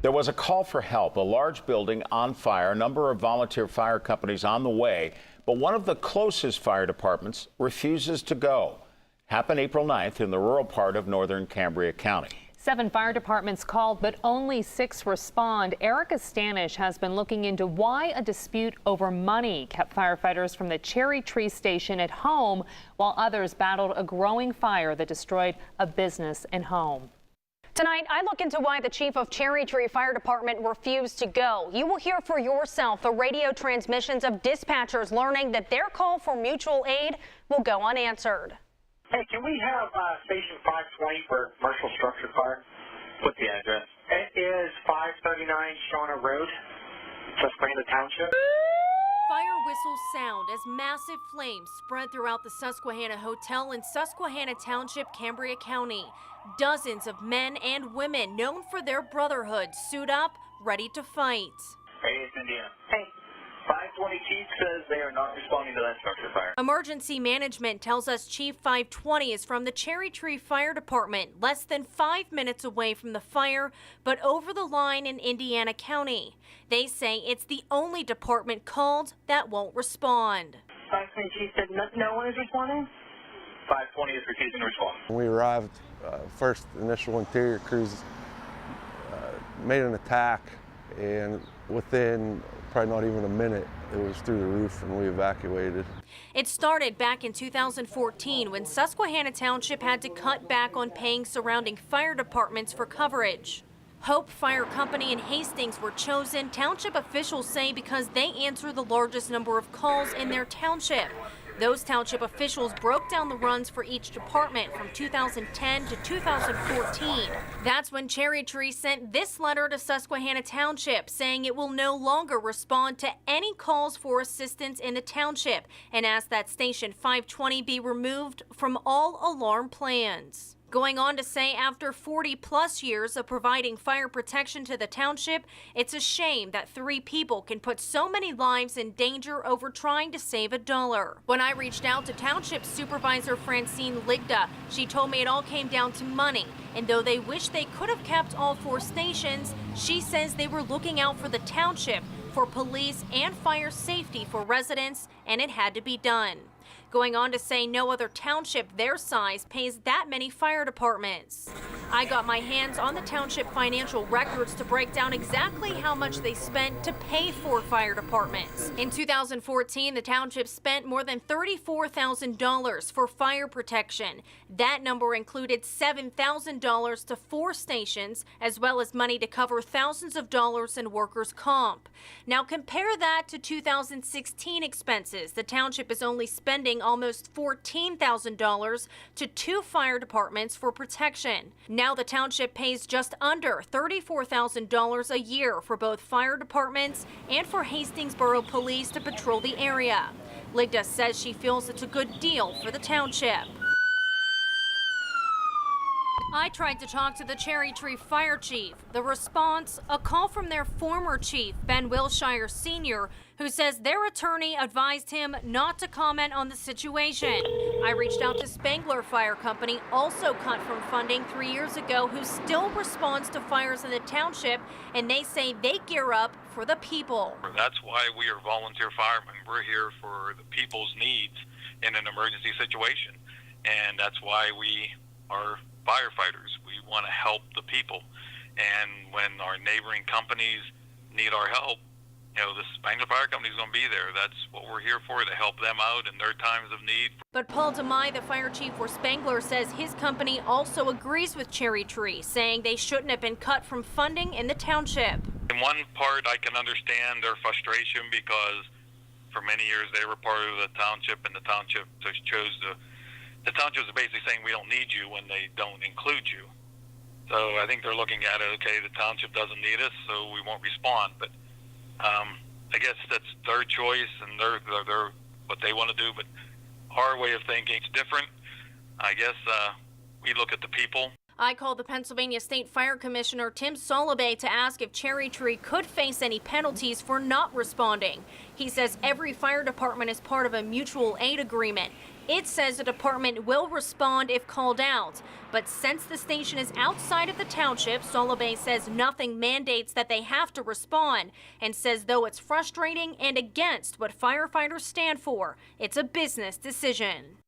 There was a call for help, a large building on fire, a number of volunteer fire companies on the way, but one of the closest fire departments refuses to go. Happened April 9th in the rural part of northern Cambria County. 7 fire departments called, but only 6 respond. Erica Stanish has been looking into why a dispute over money kept firefighters from the Cherry Tree Station at home, while others battled a growing fire that destroyed a business and home. Tonight, I look into why the chief of Cherry Tree Fire Department refused to go. You will hear for yourself the radio transmissions of dispatchers learning that their call for mutual aid will go unanswered. Hey, can we have station 520 for commercial structure fire? What's the address? It is 539 Shauna Road, Susquehanna Township. Fire whistles sound as massive flames spread throughout the Susquehanna Hotel in Susquehanna Township, Cambria County. Dozens of men and women known for their brotherhood suit up, ready to fight. Hey, it's Indiana. Hey. 520 Chief says they are not responding to that structure fire. Emergency management tells us Chief 520 is from the Cherry Tree Fire Department, less than 5 minutes away from the fire, but over the line in Indiana County. They say it's the only department called that won't respond. 520 Chief said no one is responding? 520 is refusing to respond. When we arrived, first initial interior crews made an attack, and within probably not even a minute, it was through the roof and we evacuated. It started back in 2014 when Susquehanna Township had to cut back on paying surrounding fire departments for coverage. Hope Fire Company in Hastings were chosen, township officials say, because they answer the largest number of calls in their township. Those township officials broke down the runs for each department from 2010 to 2014. That's when Cherry Tree sent this letter to Susquehanna Township saying it will no longer respond to any calls for assistance in the township and asked that Station 520 be removed from all alarm plans. Going on to say after 40-plus years of providing fire protection to the township, it's a shame that 3 people can put so many lives in danger over trying to save $1. When I reached out to Township Supervisor Francine Ligda, she told me it all came down to money. And though they wish they could have kept all 4 stations, she says they were looking out for the township, for police and fire safety for residents, and it had to be done. Going on to say no other township their size pays that many fire departments. I got my hands on the township financial records to break down exactly how much they spent to pay for fire departments. In 2014, the township spent more than $34,000 for fire protection. That number included $7,000 to 4 stations, as well as money to cover thousands of dollars in workers' comp. Now compare that to 2016 expenses. The township is only spending almost $14,000 to 2 fire departments for protection. Now the township pays just under $34,000 a year for both fire departments and for Hastings Borough Police to patrol the area. Ligda says she feels it's a good deal for the township. I tried to talk to the Cherry Tree Fire Chief. The response, a call from their former chief, Ben Wilshire Sr., who says their attorney advised him not to comment on the situation. I reached out to Spangler Fire Company, also cut from funding 3 years ago, who still responds to fires in the township, and they say they gear up for the people. That's why we are volunteer firemen. We're here for the people's needs in an emergency situation, and that's why we are firefighters. We want to help the people, and when our neighboring companies need our help, you know, the Spangler Fire Company is going to be there. That's what we're here for, to help them out in their times of need. But Paul DeMai, the fire chief for Spangler, says his company also agrees with Cherry Tree, saying they shouldn't have been cut from funding in the township. In one part, I can understand their frustration because for many years they were part of the township, and the township chose to. The township is basically saying we don't need you when they don't include you. So I think they're looking at it, okay, the township doesn't need us, so we won't respond. But I guess that's their choice and their what they want to do. But our way of thinking is different. I guess we look at the people. I called the Pennsylvania State Fire Commissioner Tim Solobay to ask if Cherry Tree could face any penalties for not responding. He says every fire department is part of a mutual aid agreement. It says the department will respond if called out. But since the station is outside of the township, Solobay says nothing mandates that they have to respond, and says though it's frustrating and against what firefighters stand for, it's a business decision.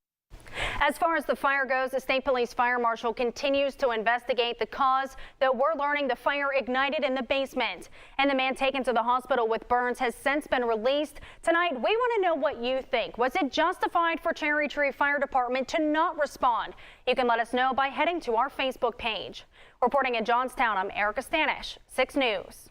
As far as the fire goes, the State Police Fire Marshal continues to investigate the cause, though we're learning the fire ignited in the basement. And the man taken to the hospital with burns has since been released. Tonight, we want to know what you think. Was it justified for Cherry Tree Fire Department to not respond? You can let us know by heading to our Facebook page. Reporting in Johnstown, I'm Erica Stanish, 6 News.